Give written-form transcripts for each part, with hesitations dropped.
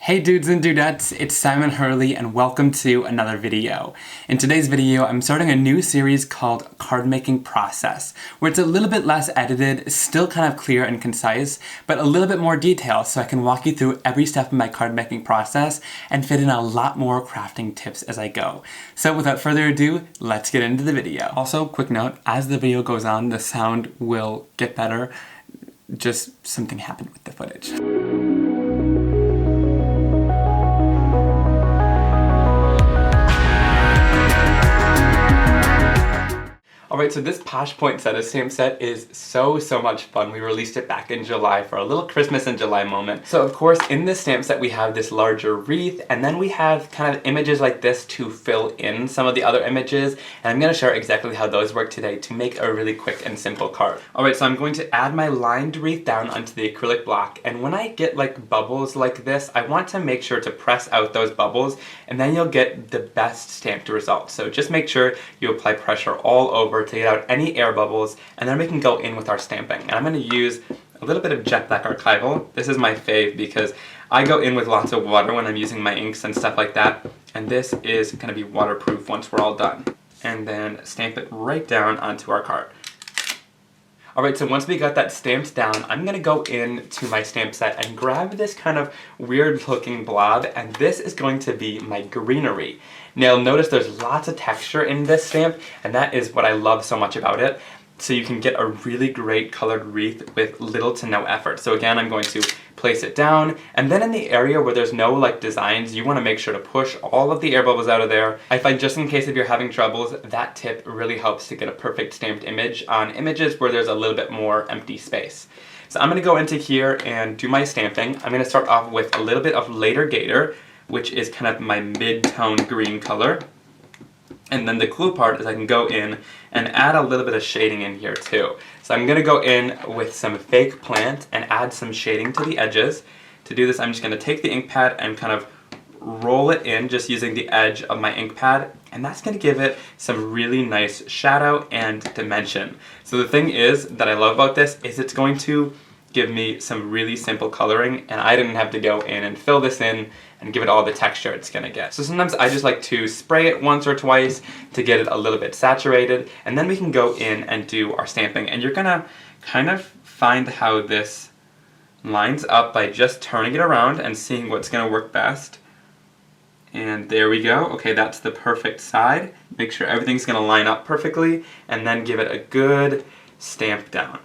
Hey dudes and dudettes, it's Simon Hurley and welcome to another video. In today's video, I'm starting a new series called Card Making Process, where it's a little bit less edited, still kind of clear and concise, but a little bit more detail so I can walk you through every step of my card making process and fit in a lot more crafting tips as I go. So without further ado, let's get into the video. Also, quick note, as the video goes on, the sound will get better. Just something happened with the footage. Alright, so this Posh Poinsettias stamp set is so much fun. We released it back in July for a little Christmas in July moment. So of course, in this stamp set we have this larger wreath, and then we have kind of images like this to fill in some of the other images, and I'm going to share exactly how those work today to make a really quick and simple card. Alright, so I'm going to add my lined wreath down onto the acrylic block, and when I get like bubbles like this, I want to make sure to press out those bubbles, and then you'll get the best stamped result. So just make sure you apply pressure all over to get out any air bubbles, and then we can go in with our stamping. And I'm going to use a little bit of jet black Archival. This is my fave because I go in with lots of water when I'm using my inks and stuff like that, and this is going to be waterproof once we're all done. And then stamp it right down onto our card. Alright, so once we got that stamped down, I'm going to go into my stamp set and grab this kind of weird looking blob, and this is going to be my greenery. Now you'll notice there's lots of texture in this stamp, and that is what I love so much about it. So you can get a really great colored wreath with little to no effort. So again, I'm going to place it down, and then in the area where there's no like designs, you want to make sure to push all of the air bubbles out of there. I find just in case if you're having troubles, that tip really helps to get a perfect stamped image on images where there's a little bit more empty space. So I'm going to go into here and do my stamping. I'm going to start off with a little bit of Later Gator, which is kind of my mid-tone green color. And then the cool part is I can go in and add a little bit of shading in here too. So I'm going to go in with some fake plant and add some shading to the edges. To do this, I'm just going to take the ink pad and kind of roll it in just using the edge of my ink pad, and that's going to give it some really nice shadow and dimension. So the thing is that I love about this is it's going to give me some really simple coloring, and I didn't have to go in and fill this in and give it all the texture it's gonna get. So sometimes I just like to spray it once or twice to get it a little bit saturated, and then we can go in and do our stamping. And you're gonna kind of find how this lines up by just turning it around and seeing what's gonna work best. And there we go. Okay, that's the perfect side. Make sure everything's gonna line up perfectly, and then give it a good stamp down.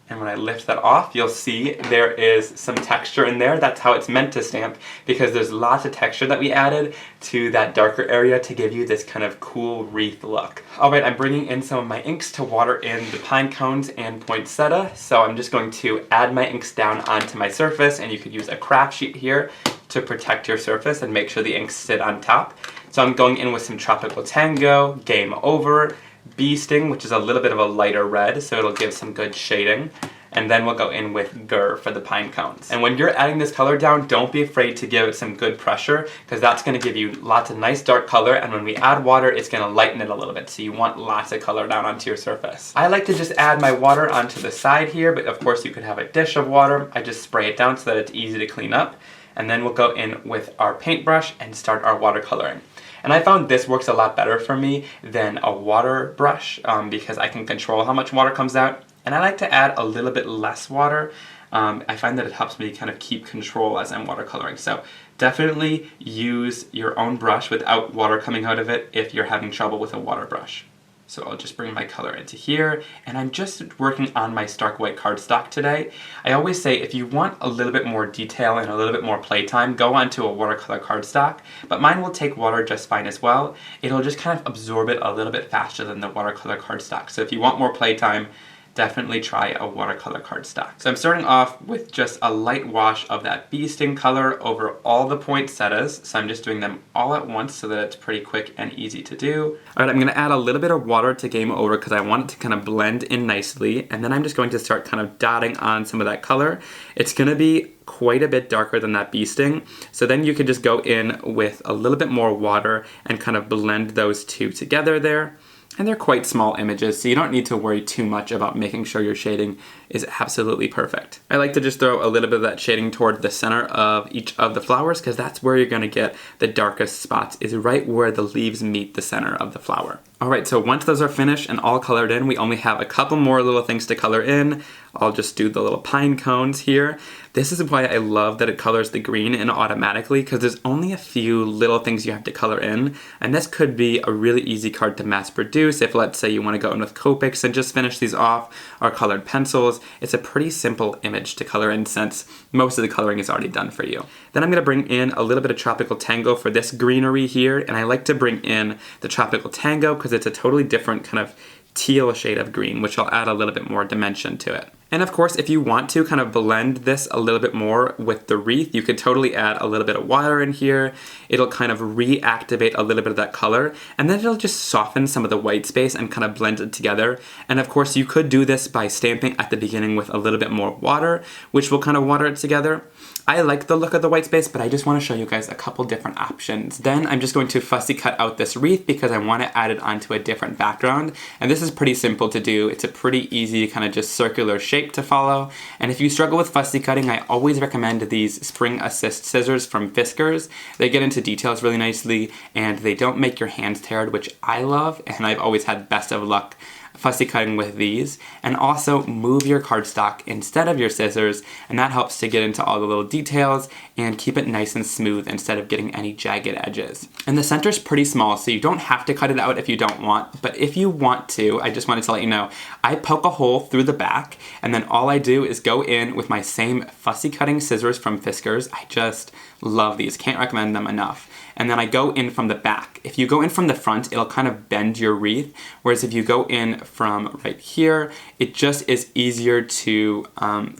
And when I lift that off, you'll see there is some texture in there. That's how it's meant to stamp, because there's lots of texture that we added to that darker area to give you this kind of cool wreath look. Alright, I'm bringing in some of my inks to water in the pine cones and poinsettia. So I'm just going to add my inks down onto my surface, and you could use a craft sheet here to protect your surface and make sure the inks sit on top. So I'm going in with some Tropical Tango, Game Over, Bee Sting, which is a little bit of a lighter red, so it'll give some good shading. And then we'll go in with Grr for the pine cones. And when you're adding this color down, don't be afraid to give it some good pressure, because that's going to give you lots of nice dark color, and when we add water, it's going to lighten it a little bit, so you want lots of color down onto your surface. I like to just add my water onto the side here, but of course you could have a dish of water. I just spray it down so that it's easy to clean up. And then we'll go in with our paintbrush and start our watercoloring. And I found this works a lot better for me than a water brush, because I can control how much water comes out. And I like to add a little bit less water. I find that it helps me kind of keep control as I'm watercoloring. So definitely use your own brush without water coming out of it if you're having trouble with a water brush. So I'll just bring my color into here, and I'm just working on my stark white cardstock today. I always say if you want a little bit more detail and a little bit more playtime, go onto a watercolor cardstock, but mine will take water just fine as well. It'll just kind of absorb it a little bit faster than the watercolor cardstock. So if you want more playtime, definitely try a watercolor cardstock. So I'm starting off with just a light wash of that bee sting color over all the poinsettias. So I'm just doing them all at once so that it's pretty quick and easy to do. Alright, I'm going to add a little bit of water to Game Over because I want it to kind of blend in nicely. And then I'm just going to start kind of dotting on some of that color. It's going to be quite a bit darker than that bee sting. So then you could just go in with a little bit more water and kind of blend those two together there. And they're quite small images, so you don't need to worry too much about making sure your shading is absolutely perfect. I like to just throw a little bit of that shading toward the center of each of the flowers, because that's where you're gonna get the darkest spots, is right where the leaves meet the center of the flower. Alright, so once those are finished and all colored in, we only have a couple more little things to color in. I'll just do the little pine cones here. This is why I love that it colors the green in automatically, because there's only a few little things you have to color in, and this could be a really easy card to mass produce if, let's say, you want to go in with Copics and just finish these off, or colored pencils. It's a pretty simple image to color in since most of the coloring is already done for you. Then I'm going to bring in a little bit of Tropical Tango for this greenery here, and I like to bring in the Tropical Tango because it's a totally different kind of teal shade of green, which will add a little bit more dimension to it. And of course, if you want to kind of blend this a little bit more with the wreath, you could totally add a little bit of water in here. It'll kind of reactivate a little bit of that color, and then it'll just soften some of the white space and kind of blend it together. And of course, you could do this by stamping at the beginning with a little bit more water, which will kind of water it together. I like the look of the white space, but I just want to show you guys a couple different options. Then I'm just going to fussy cut out this wreath because I want to add it onto a different background. And this is pretty simple to do. It's a pretty easy kind of just circular shape to follow. And if you struggle with fussy cutting, I always recommend these Spring Assist scissors from Fiskars. They get into details really nicely, and they don't make your hands tired, which I love, and I've always had best of luck fussy cutting with these. And also move your cardstock instead of your scissors, and that helps to get into all the little details and keep it nice and smooth instead of getting any jagged edges. And the center's pretty small, so you don't have to cut it out if you don't want, but if you want to, I just wanted to let you know, I poke a hole through the back, and then all I do is go in with my same fussy cutting scissors from Fiskars. I just love these, can't recommend them enough. And then I go in from the back. If you go in from the front, it'll kind of bend your wreath, whereas if you go in from right here, it just is easier to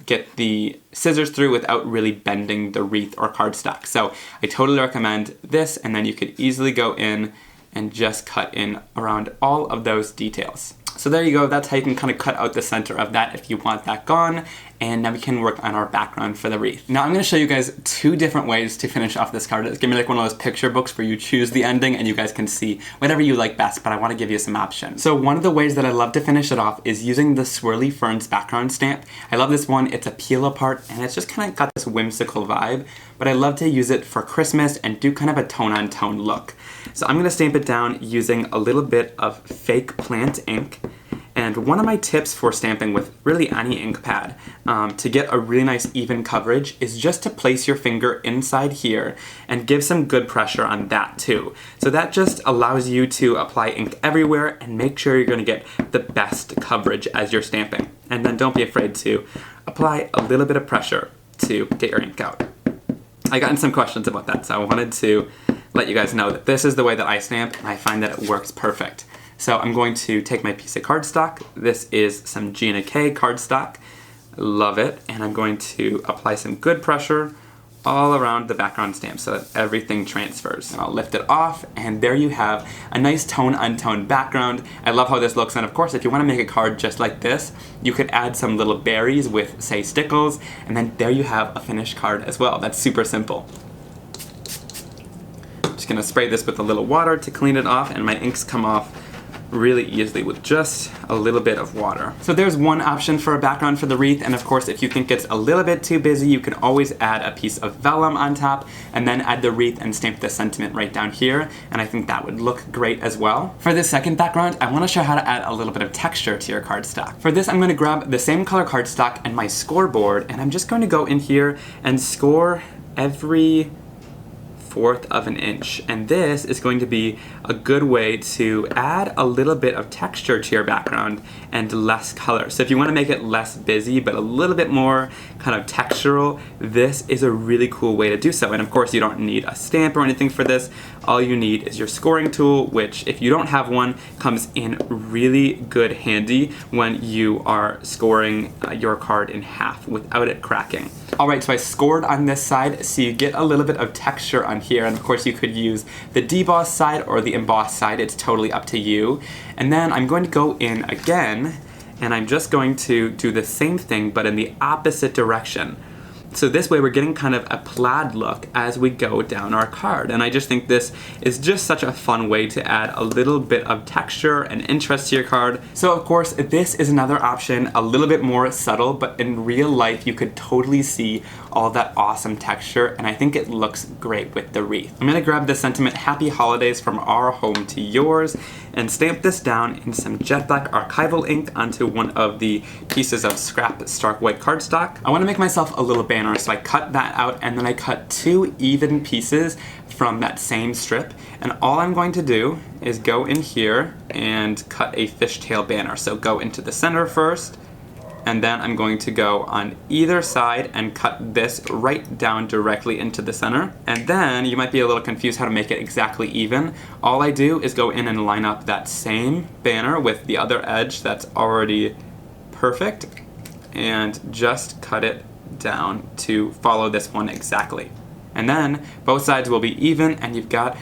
get the scissors through without really bending the wreath or cardstock. So I totally recommend this, and then you could easily go in and just cut in around all of those details. So there you go, that's how you can kind of cut out the center of that if you want that gone. And now we can work on our background for the wreath. Now I'm going to show you guys two different ways to finish off this card. It's going to be like one of those picture books where you choose the ending and you guys can see whatever you like best, but I want to give you some options. So one of the ways that I love to finish it off is using the Swirly Ferns background stamp. I love this one, it's a peel apart, and it's just kind of got this whimsical vibe, but I love to use it for Christmas and do kind of a tone-on-tone look. So I'm going to stamp it down using a little bit of fake plant ink. And one of my tips for stamping with really any ink pad to get a really nice even coverage is just to place your finger inside here and give some good pressure on that too. So that just allows you to apply ink everywhere and make sure you're going to get the best coverage as you're stamping. And then don't be afraid to apply a little bit of pressure to get your ink out. I got in some questions about that, so I wanted to let you guys know that this is the way that I stamp, and I find that it works perfect. So I'm going to take my piece of cardstock. This is some Gina cardstock. Love it. And I'm going to apply some good pressure all around the background stamp so that everything transfers. And I'll lift it off, and there you have a nice tone-on-tone background. I love how this looks, and of course, if you want to make a card just like this, you could add some little berries with, say, stickles, and then there you have a finished card as well. That's super simple. I'm just gonna spray this with a little water to clean it off, and my inks come off really easily with just a little bit of water. So there's one option for a background for the wreath, and of course if you think it's a little bit too busy, you can always add a piece of vellum on top and then add the wreath and stamp the sentiment right down here, and I think that would look great as well. For this second background, I want to show how to add a little bit of texture to your cardstock. For this, I'm going to grab the same color cardstock and my scoreboard, and I'm just going to go in here and score every 1/4 of an inch, and this is going to be a good way to add a little bit of texture to your background and less color. So if you want to make it less busy but a little bit more kind of textural, this is a really cool way to do so. And of course you don't need a stamp or anything for this. All you need is your scoring tool, which if you don't have one, comes in really good handy when you are scoring your card in half without it cracking. Alright, so I scored on this side, so you get a little bit of texture on here, and of course you could use the deboss side or the emboss side, it's totally up to you. And then I'm going to go in again, and I'm just going to do the same thing but in the opposite direction. So this way we're getting kind of a plaid look as we go down our card. And I just think this is just such a fun way to add a little bit of texture and interest to your card. So of course, this is another option, a little bit more subtle, but in real life you could totally see all that awesome texture, and I think it looks great with the wreath. I'm gonna grab the sentiment Happy Holidays from our home to yours and stamp this down in some jet black archival ink onto one of the pieces of scrap stark white cardstock. I wanna make myself a little banner, so I cut that out and then I cut 2 even pieces from that same strip, and all I'm going to do is go in here and cut a fishtail banner. So go into the center first, and then I'm going to go on either side and cut this right down directly into the center. And then you might be a little confused how to make it exactly even. All I do is go in and line up that same banner with the other edge that's already perfect and just cut it down to follow this one exactly. And then both sides will be even and you've got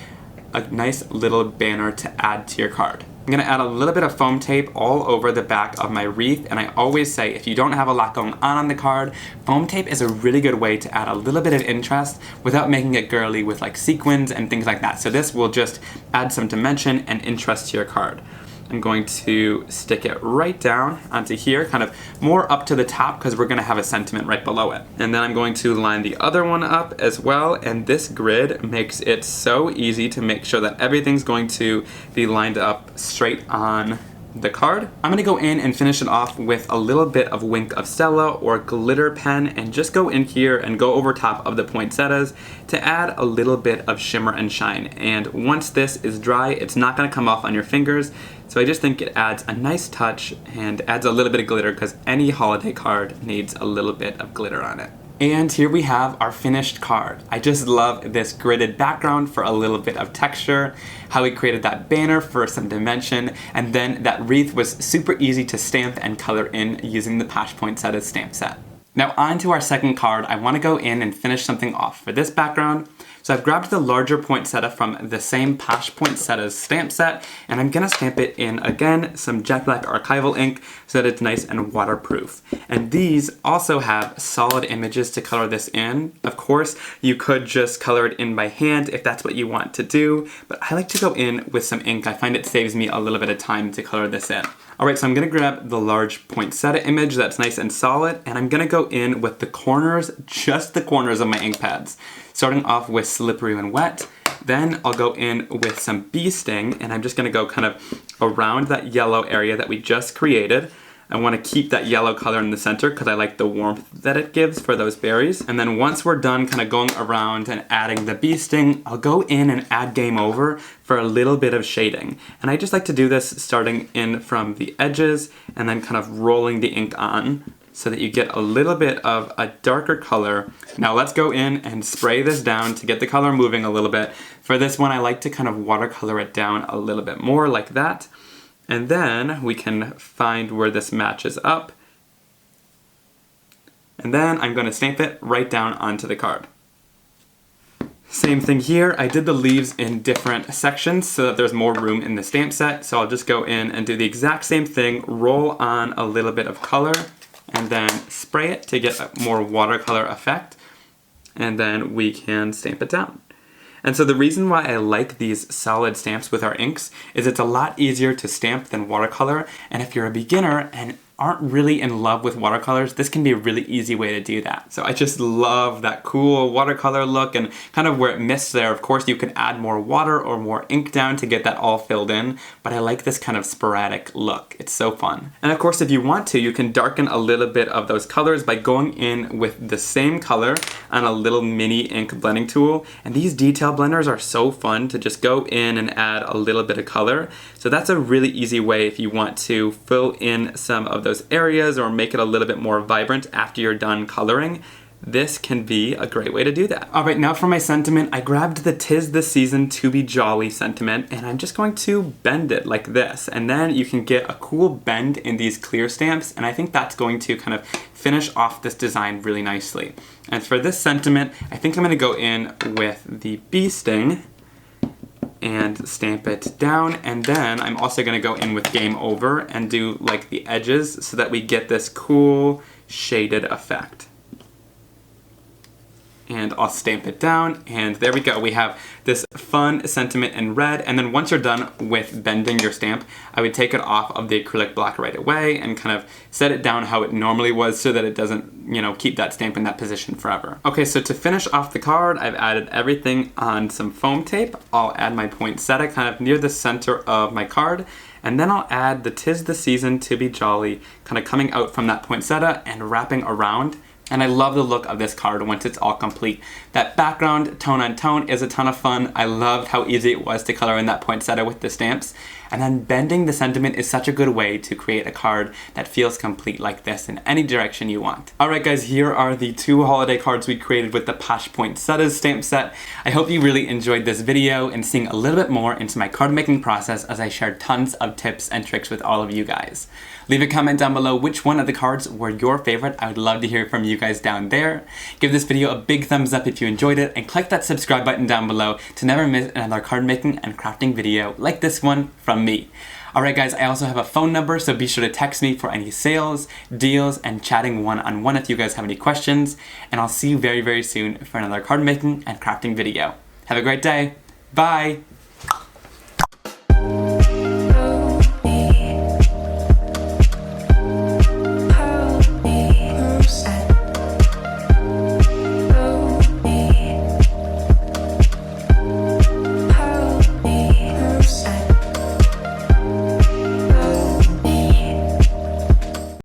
a nice little banner to add to your card. I'm gonna add a little bit of foam tape all over the back of my wreath, and I always say if you don't have a lot going on the card, foam tape is a really good way to add a little bit of interest without making it girly with like sequins and things like that. So this will just add some dimension and interest to your card. I'm going to stick it right down onto here, kind of more up to the top because we're gonna have a sentiment right below it. And then I'm going to line the other one up as well, and this grid makes it so easy to make sure that everything's going to be lined up straight on the card. I'm gonna go in and finish it off with a little bit of Wink of Stella or glitter pen and just go in here and go over top of the poinsettias to add a little bit of shimmer and shine. And once this is dry, it's not gonna come off on your fingers. So I just think it adds a nice touch and adds a little bit of glitter because any holiday card needs a little bit of glitter on it. And here we have our finished card. I just love this gridded background for a little bit of texture, how we created that banner for some dimension, and then that wreath was super easy to stamp and color in using the Posh Poinsettias stamp set. Now on to our second card, I want to go in and finish something off for this background. So I've grabbed the larger poinsettia from the same Posh Poinsettias stamp set, and I'm gonna stamp it in, again, some jet black archival ink so that it's nice and waterproof. And these also have solid images to color this in. Of course, you could just color it in by hand if that's what you want to do, but I like to go in with some ink. I find it saves me a little bit of time to color this in. Alright, so I'm gonna grab the large poinsettia image that's nice and solid, and I'm gonna go in with the corners, just the corners of my ink pads. Starting off with Slippery When Wet, then I'll go in with some Bee Sting, and I'm just gonna go kind of around that yellow area that we just created. I wanna keep that yellow color in the center because I like the warmth that it gives for those berries. And then once we're done kind of going around and adding the Bee Sting, I'll go in and add Game Over for a little bit of shading. And I just like to do this starting in from the edges and then kind of rolling the ink on, so that you get a little bit of a darker color. Now let's go in and spray this down to get the color moving a little bit. For this one, I like to kind of watercolor it down a little bit more like that. And then we can find where this matches up. And then I'm gonna stamp it right down onto the card. Same thing here, I did the leaves in different sections so that there's more room in the stamp set. So I'll just go in and do the exact same thing, roll on a little bit of color, and then spray it to get a more watercolor effect, and then we can stamp it down. And so the reason why I like these solid stamps with our inks is it's a lot easier to stamp than watercolor, and if you're a beginner and aren't really in love with watercolors, this can be a really easy way to do that. So I just love that cool watercolor look, and kind of where it missed there, of course you can add more water or more ink down to get that all filled in, but I like this kind of sporadic look. It's so fun. And of course if you want to, you can darken a little bit of those colors by going in with the same color on a little mini ink blending tool, and these detail blenders are so fun to just go in and add a little bit of color. So that's a really easy way if you want to fill in some of those areas or make it a little bit more vibrant after you're done coloring. This can be a great way to do that. Alright, now for my sentiment, I grabbed the 'Tis the Season to Be Jolly sentiment, and I'm just going to bend it like this, and then you can get a cool bend in these clear stamps, and I think that's going to kind of finish off this design really nicely. And for this sentiment, I think I'm going to go in with the Bee Sting and stamp it down, and then I'm also going to go in with Game Over and do like the edges so that we get this cool shaded effect. and I'll stamp it down, and there we go. We have this fun sentiment in red, and then once you're done with bending your stamp, I would take it off of the acrylic block right away and kind of set it down how it normally was so that it doesn't, you know, keep that stamp in that position forever. Okay, so to finish off the card, I've added everything on some foam tape. I'll add my poinsettia kind of near the center of my card, and then I'll add the "'Tis the Season to be Jolly" kind of coming out from that poinsettia and wrapping around. And I love the look of this card once it's all complete. That background tone on tone is a ton of fun. I loved how easy it was to color in that poinsettia with the stamps. And then bending the sentiment is such a good way to create a card that feels complete like this in any direction you want. Alright guys, here are the 2 holiday cards we created with the Posh Poinsettias stamp set. I hope you really enjoyed this video and seeing a little bit more into my card making process as I shared tons of tips and tricks with all of you guys. Leave a comment down below which one of the cards were your favorite. I would love to hear from you guys down there. Give this video a big thumbs up if you enjoyed it, and click that subscribe button down below to never miss another card making and crafting video like this one from me. Alright guys, I also have a phone number, so be sure to text me for any sales, deals, and chatting one-on-one if you guys have any questions. And I'll see you very, very soon for another card making and crafting video. Have a great day. Bye!